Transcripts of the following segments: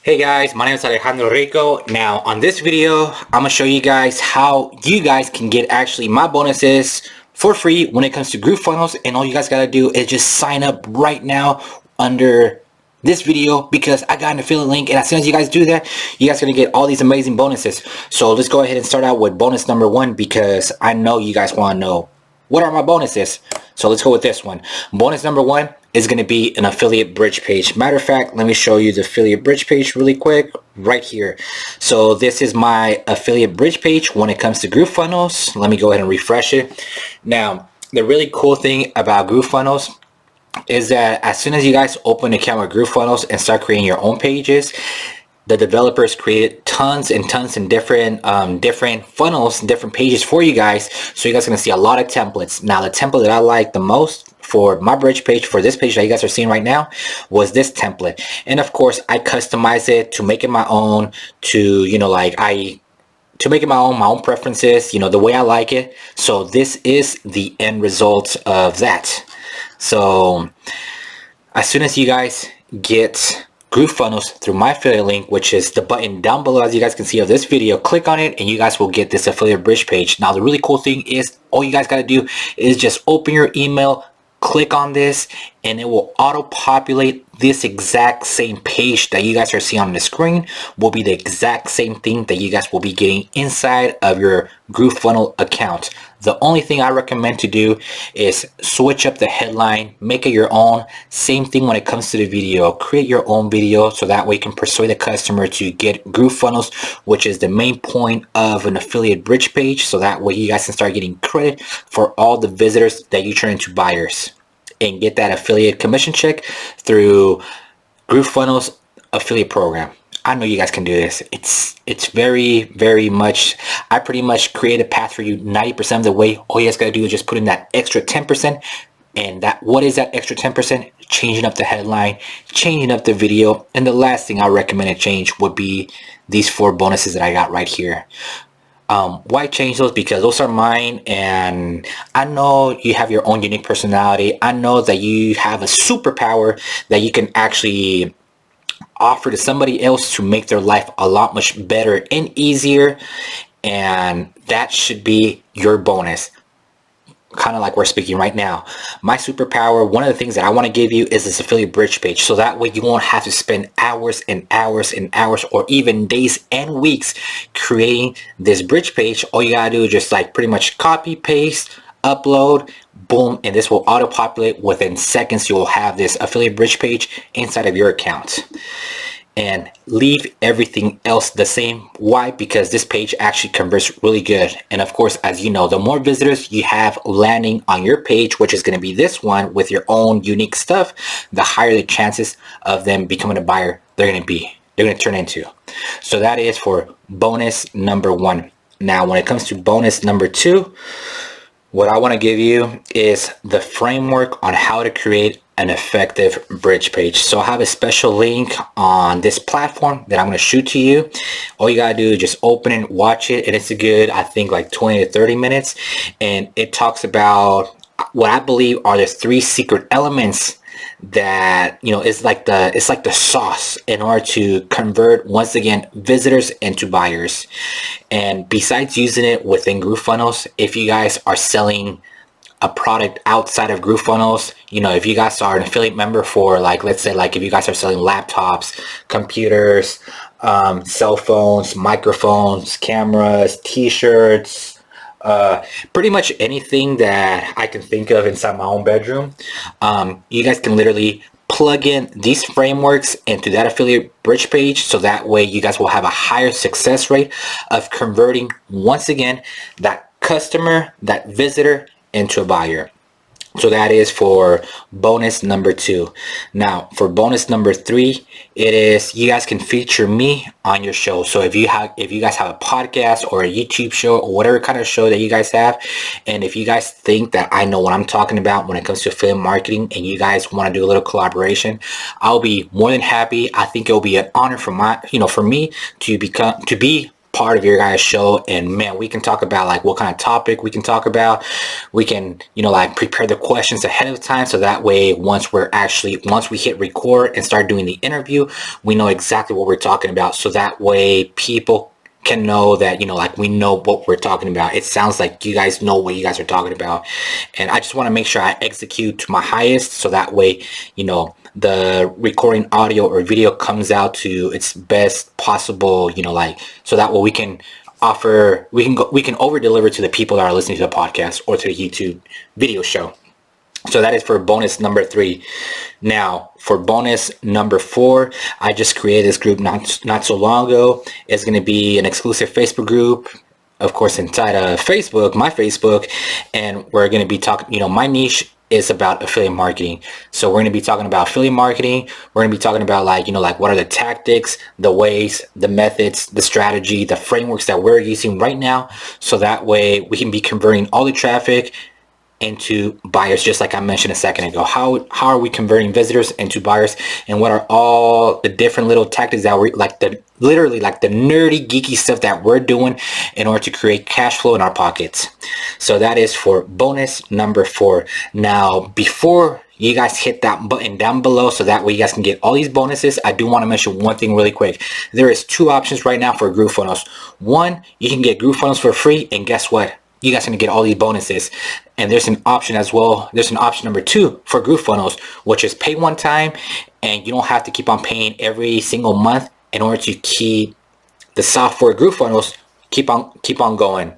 Hey guys, my name is Alejandro Rico. Now on this video, I'm gonna show you guys how you guys can get actually my bonuses for free when it comes to GrooveFunnels, and all you guys gotta do is just sign up right now under this video because I got an affiliate link, and as soon as you guys do that, you guys are gonna get all these amazing bonuses. So let's go ahead and start out with bonus number one because I know you guys want to know what are my bonuses. So let's go with this one. Bonus number one is going to be an affiliate bridge page. Matter of fact, let me show you the affiliate bridge page really quick right here. So this is my affiliate bridge page when it comes to GrooveFunnels. Let me go ahead and refresh it. Now, the really cool thing about GrooveFunnels is that as soon as you guys open an account with GrooveFunnels and start creating your own pages, the developers created tons and tons and different funnels, different pages for you guys. So you guys are going to see a lot of templates. Now, the template that I like the most for my bridge page, for this page that you guys are seeing right now, was this template. And of course, I customized it to make it my own, to make it my own preferences, the way I like it. So this is the end result of that. So as soon as you guys get GrooveFunnels through my affiliate link, which is the button down below as you guys can see of this video, click on it and you guys will get this affiliate bridge page. Now the really cool thing is all you guys got to do is just open your email, click on this, and it will auto populate this exact same page that you guys are seeing on the screen. Will be the exact same thing that you guys will be getting inside of your GrooveFunnel account. The only thing I recommend to do is switch up the headline, make it your own. Same thing when it comes to the video. Create your own video so that way you can persuade the customer to get GrooveFunnels, which is the main point of an affiliate bridge page. So that way you guys can start getting credit for all the visitors that you turn into buyers and get that affiliate commission check through GrooveFunnels affiliate program. I know you guys can do this. It's very much, I pretty much create a path for you 90% of the way. All you guys gotta do is just put in that extra 10%. And that, what is that extra 10%? Changing up the headline, changing up the video. And the last thing I recommend to change would be these 4 bonuses that I got right here. Why change those? Because those are mine, and I know you have your own unique personality. I know that you have a superpower that you can actually offer to somebody else to make their life a lot much better and easier, and that should be your bonus. Kind of like we're speaking right now. My superpower, one of the things that I want to give you is this affiliate bridge page, so that way you won't have to spend hours and hours and hours or even days and weeks creating this bridge page. All you gotta do is just pretty much copy, paste, upload, boom, and this will auto populate. Within seconds you will have this affiliate bridge page inside of your account, and leave everything else the same. Why? Because this page actually converts really good. And of course, as you know, the more visitors you have landing on your page, which is going to be this one with your own unique stuff, the higher the chances of them becoming a buyer they're going to turn into. So that is for bonus number one. Now when it comes to bonus number two, what I want to give you is the framework on how to create an effective bridge page. So I have a special link on this platform that I'm going to shoot to you. All you gotta do is just open it, watch it, and it's a good, I think, 20 to 30 minutes. And it talks about what I believe are the 3 secret elements that it's like the sauce in order to convert, once again, visitors into buyers. And besides using it within GrooveFunnels, if you guys are selling a product outside of GrooveFunnels, if you guys are an affiliate member for let's say if you guys are selling laptops, computers, cell phones, microphones, cameras, t-shirts, pretty much anything that I can think of inside my own bedroom, you guys can literally plug in these frameworks into that affiliate bridge page, so that way you guys will have a higher success rate of converting, once again, that customer, that visitor, into a buyer. So that is for bonus number 2. Now for bonus number 3, it is you guys can feature me on your show. So if you guys have a podcast or a YouTube show or whatever kind of show that you guys have, and if you guys think that I know what I'm talking about when it comes to affiliate marketing and you guys want to do a little collaboration, I'll be more than happy. I think it'll be an honor for me to be part of your guys' show, and man, we can talk about like what kind of topic we can talk about. We can, you know, like prepare the questions ahead of time, so that way once we hit record and start doing the interview, we know exactly what we're talking about, so that way people can know that, you know, like we know what we're talking about. It sounds like you guys know what you guys are talking about, and I just want to make sure I execute to my highest, so that way, you know, the recording audio or video comes out to its best possible, you know, like, so that way we can over deliver to the people that are listening to the podcast or to the YouTube video show. So that is for bonus number 3. Now for bonus number 4, I just created this group not so long ago. It's going to be an exclusive Facebook group, of course, inside of Facebook, my Facebook, and we're going to be talking, you know, my niche is about affiliate marketing. So we're going to be talking about affiliate marketing. We're going to be talking about, like, you know, like what are the tactics, the ways, the methods, the strategy, the frameworks that we're using right now, so that way we can be converting all the traffic into buyers, just like I mentioned a second ago. How are we converting visitors into buyers, and what are all the different little tactics that we're like, the literally like the nerdy geeky stuff that we're doing in order to create cash flow in our pockets. So that is for bonus number 4. Now before you guys hit that button down below so that way you guys can get all these bonuses, I do want to mention one thing really quick. There is 2 options right now for GrooveFunnels. One, you can get GrooveFunnels for free, and guess what? You guys are going to get all these bonuses. And there's an option as well. There's an option number 2 for GrooveFunnels, which is pay one time, and you don't have to keep on paying every single month in order to keep the software GrooveFunnels keep on going.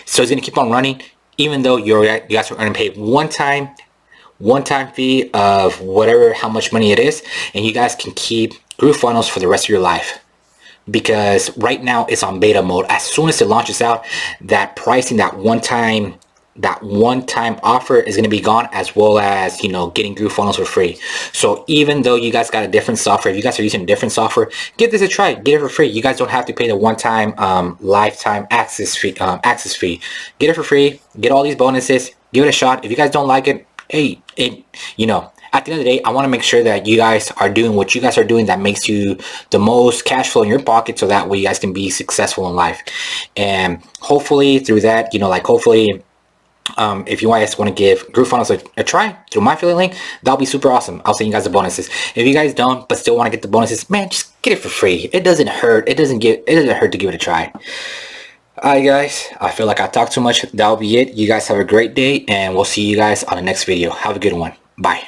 So it's going to keep on running, even though you guys are going to pay one time fee of whatever, how much money it is, and you guys can keep GrooveFunnels for the rest of your life. Because right now it's on beta mode. As soon as it launches out, that pricing, that one time offer is going to be gone, as well as, you know, getting GrooveFunnels for free. So even though you guys got a different software, if you guys are using a different software, give this a try. Get it for free. You guys don't have to pay the one-time lifetime access fee. Get it for free. Get all these bonuses. Give it a shot. If you guys don't like it, hey, you know, at the end of the day, I want to make sure that you guys are doing what you guys are doing that makes you the most cash flow in your pocket, so that way you guys can be successful in life. And hopefully through that, you know, like hopefully if you guys want to give GrooveFunnels a try through my affiliate link, that'll be super awesome. I'll send you guys the bonuses. If you guys don't but still want to get the bonuses, man, just get it for free. It doesn't hurt. It doesn't hurt to give it a try. Alright guys, I feel like I talked too much. That'll be it. You guys have a great day, and we'll see you guys on the next video. Have a good one. Bye.